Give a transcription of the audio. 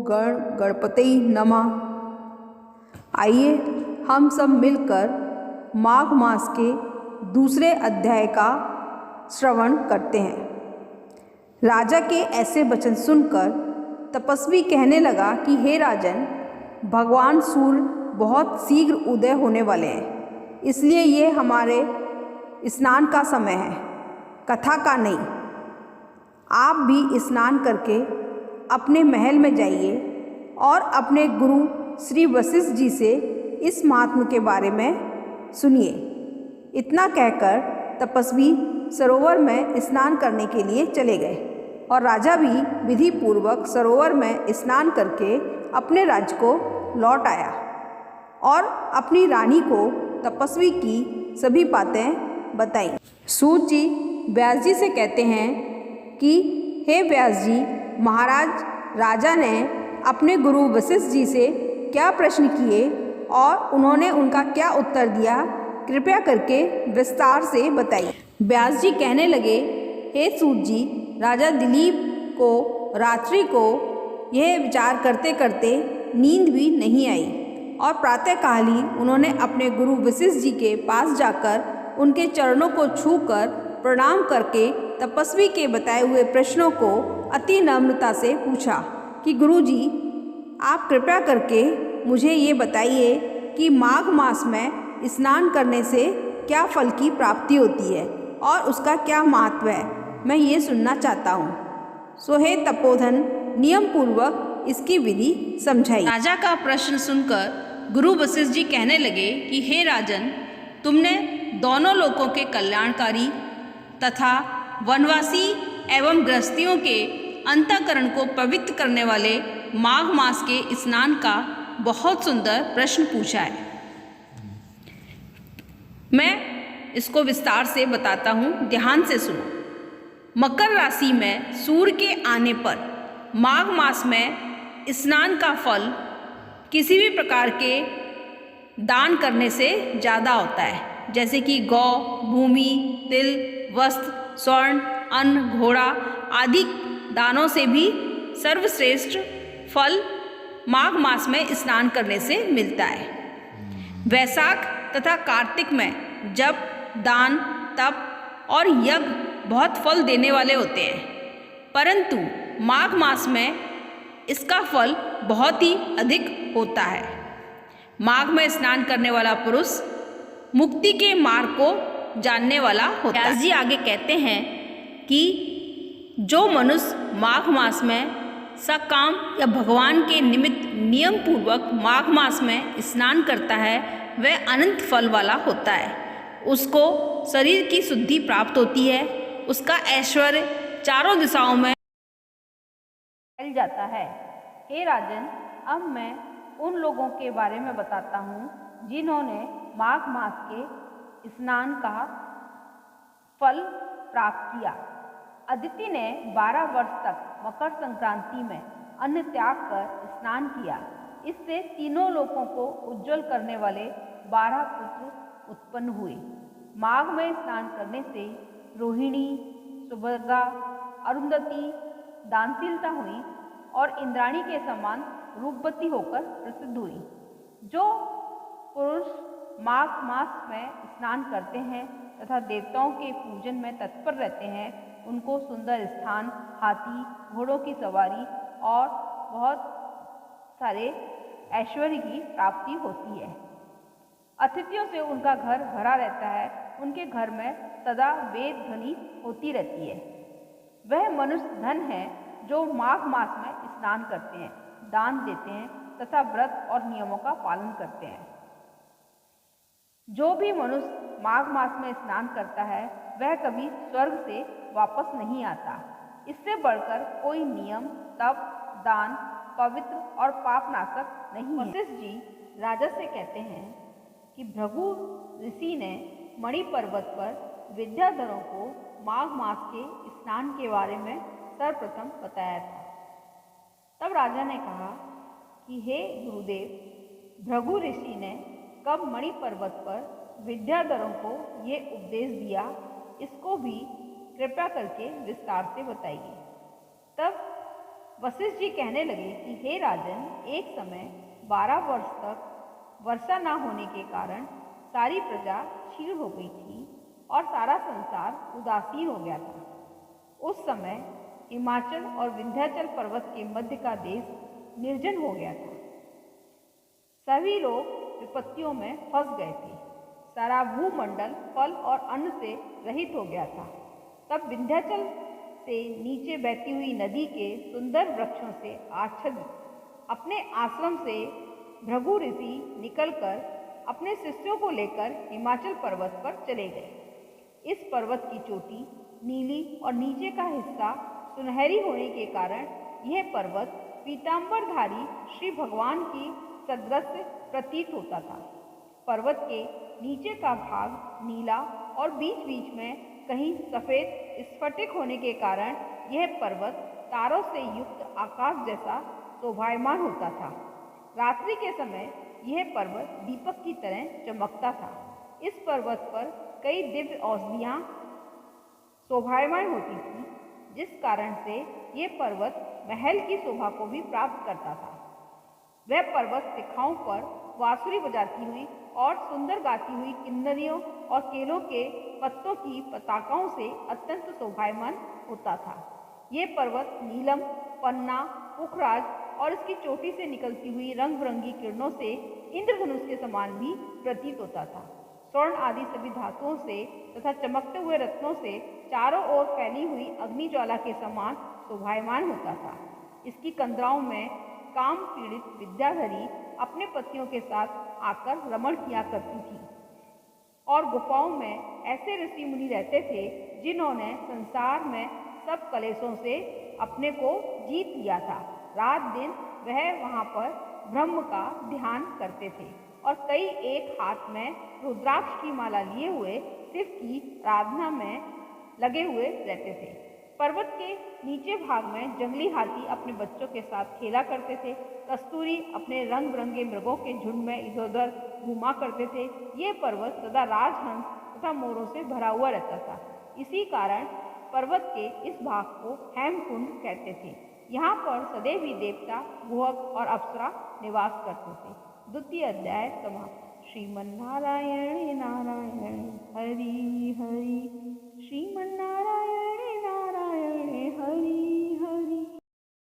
गण गणपते नमः। आइए हम सब मिलकर माघ मास के दूसरे अध्याय का श्रवण करते हैं। राजा के ऐसे वचन सुनकर तपस्वी कहने लगा कि हे राजन, भगवान सूर्य बहुत शीघ्र उदय होने वाले हैं, इसलिए ये हमारे स्नान का समय है, कथा का नहीं। आप भी स्नान करके अपने महल में जाइए और अपने गुरु श्री वशिष्ठ जी से इस महात्म के बारे में सुनिए। इतना कहकर तपस्वी सरोवर में स्नान करने के लिए चले गए और राजा भी विधि पूर्वक सरोवर में स्नान करके अपने राज्य को लौट आया और अपनी रानी को तपस्वी की सभी बातें बताई। सूत जी व्यास जी से कहते हैं कि हे व्यास जी, महाराज राजा ने अपने गुरु वशिष्ठ जी से क्या प्रश्न किए और उन्होंने उनका क्या उत्तर दिया, कृपया करके विस्तार से बताइए। व्यास जी कहने लगे, हे सूत जी, राजा दिलीप को रात्रि को यह विचार करते करते नींद भी नहीं आई और प्रातःकाल ही उन्होंने अपने गुरु वशिष्ठ जी के पास जाकर उनके चरणों को छूकर प्रणाम करके तपस्वी के बताए हुए प्रश्नों को अति नम्रता से पूछा कि गुरु जी, आप कृपया करके मुझे ये बताइए कि माघ मास में स्नान करने से क्या फल की प्राप्ति होती है और उसका क्या महत्व है, मैं ये सुनना चाहता हूँ। सो हे तपोधन, नियम पूर्वक इसकी विधि समझाई। राजा का प्रश्न सुनकर गुरु वशिष्ठ जी कहने लगे कि हे राजन, तुमने दोनों लोकों के कल्याणकारी तथा वनवासी एवं गृहस्थियों के अंतःकरण को पवित्र करने वाले माघ मास के स्नान का बहुत सुंदर प्रश्न पूछा है। मैं इसको विस्तार से बताता हूँ, ध्यान से सुनो। मकर राशि में सूर्य के आने पर माघ मास में स्नान का फल किसी भी प्रकार के दान करने से ज़्यादा होता है, जैसे कि गौ, भूमि, तिल, वस्त्र, स्वर्ण, अन्न, घोड़ा आदि दानों से भी सर्वश्रेष्ठ फल माघ मास में स्नान करने से मिलता है। वैशाख तथा कार्तिक में जब दान, तप और यज्ञ बहुत फल देने वाले होते हैं, परंतु माघ मास में इसका फल बहुत ही अधिक होता है। माघ में स्नान करने वाला पुरुष मुक्ति के मार्ग को जानने वाला होता है। व्यास जी आगे कहते हैं कि जो मनुष्य माघ मास में सकाम या भगवान के निमित्त नियम पूर्वक माघ मास में स्नान करता है, वह अनंत फल वाला होता है। उसको शरीर की शुद्धि प्राप्त होती है, उसका ऐश्वर्य चारों दिशाओं में फैल जाता है। हे राजन, अब मैं उन लोगों के बारे में बताता हूँ जिन्होंने माघ मास के स्नान का फल प्राप्त किया। अदिति ने 12 वर्ष तक मकर संक्रांति में अन्न त्याग कर स्नान किया। इससे तीनों लोकों को उज्जवल करने वाले 12 पुत्र उत्पन्न हुए। माघ में स्नान करने से रोहिणी, सुभद्रा, अरुंधति दानशीलता हुई और इंद्राणी के समान रूपवती होकर प्रसिद्ध हुई। जो पुरुष माघ मास में स्नान करते हैं तथा देवताओं के पूजन में तत्पर रहते हैं, उनको सुंदर स्थान, हाथी, घोड़ों की सवारी और बहुत सारे ऐश्वर्य की प्राप्ति होती है। अतिथियों से उनका घर भरा रहता है, उनके घर में सदा वेद ध्वनि होती रहती है। वह मनुष्य धन है जो माघ मास में स्नान करते हैं, दान देते हैं तथा व्रत और नियमों का पालन करते हैं। जो भी मनुष्य माघ मास में स्नान करता है, वह कभी स्वर्ग से वापस नहीं आता। इससे बढ़कर कोई नियम, तप, दान, पवित्र और पापनाशक नहीं है। वशिष्ठ जी राजा से कहते हैं कि भृगु ऋषि ने मणि पर्वत पर विद्याधरों को माघ मास के स्नान के बारे में सर्वप्रथम बताया था। तब राजा ने कहा कि हे गुरुदेव, भृगु ऋषि ने कब मणि पर्वत पर विद्याधरों को ये उपदेश दिया, इसको भी कृपया करके विस्तार से बताइए। तब वशिष्ठ जी कहने लगे कि हे राजन, एक समय 12 वर्ष तक वर्षा न होने के कारण सारी प्रजा क्षीण हो गई थी और सारा संसार उदासीन हो गया था। उस समय हिमाचल और विंध्याचल पर्वत के मध्य का देश निर्जन हो गया था। सभी लोग विपत्तियों में फंस गए थे। सारा भूमंडल फल और अन्न से रहित हो गया था। तब विंध्याचल से नीचे बहती हुई नदी के सुंदर वृक्षों से आच्छादित अपने आश्रम से भृगु ऋषि निकलकर अपने शिष्यों को लेकर हिमाचल पर्वत पर चले गए। इस पर्वत की चोटी नीली और नीचे का हिस्सा सुनहरी होने के कारण यह पर्वत पीतांबरधारी श्री भगवान की सदृश प्रतीत होता था। पर्वत के नीचे का भाग नीला और बीच बीच में कहीं सफ़ेद स्फटिक होने के कारण यह पर्वत तारों से युक्त आकाश जैसा शोभायमान होता था। रात्रि के समय यह पर्वत दीपक की तरह चमकता था। इस पर्वत पर कई दिव्य औषधियाँ शोभायमान होती थी, जिस कारण से यह पर्वत महल की शोभा को भी प्राप्त करता था। वह पर्वत शिखाओं पर बांसुरी बजाती हुई और सुंदर गाती हुई किन्नरियों और केलों के पत्तों की पताकाओं से अत्यंत शोभायमान होता था। यह पर्वत नीलम, पन्ना, पुखराज और इसकी चोटी से निकलती हुई रंग बिरंगी किरणों से इंद्रधनुष के समान भी प्रतीत होता था। स्वर्ण आदि सभी धातुओं से तथा चमकते हुए रत्नों से चारों ओर फैली हुई अग्निज्वाला के समान शोभायमान होता था। इसकी कंदराओं में काम पीड़ित विद्याधरी अपने पतियों के साथ आकर रमण किया करती थी और गुफाओं में ऐसे ऋषि मुनि रहते थे जिन्होंने संसार में सब कलेशों से अपने को जीत लिया था। रात दिन वह वहाँ पर ब्रह्म का ध्यान करते थे और कई एक हाथ में रुद्राक्ष की माला लिए हुए शिव की आराधना में लगे हुए रहते थे। पर्वत के नीचे भाग में जंगली हाथी अपने बच्चों के साथ खेला करते थे। कस्तूरी अपने रंग बिरंगे मृगों के झुंड में इधर उधर घूमा करते थे। ये पर्वत सदा राजहंस तथा मोरों से भरा हुआ रहता था। इसी कारण पर्वत के इस भाग को हेमकुंड कहते थे। यहाँ पर सदैव ही देवता, गुहक और अप्सरा निवास करते थे। द्वितीय अध्याय समाप्त। श्रीमन्नारायण नारायण हरि हरि। श्रीमन्नारायण नारायण हरि।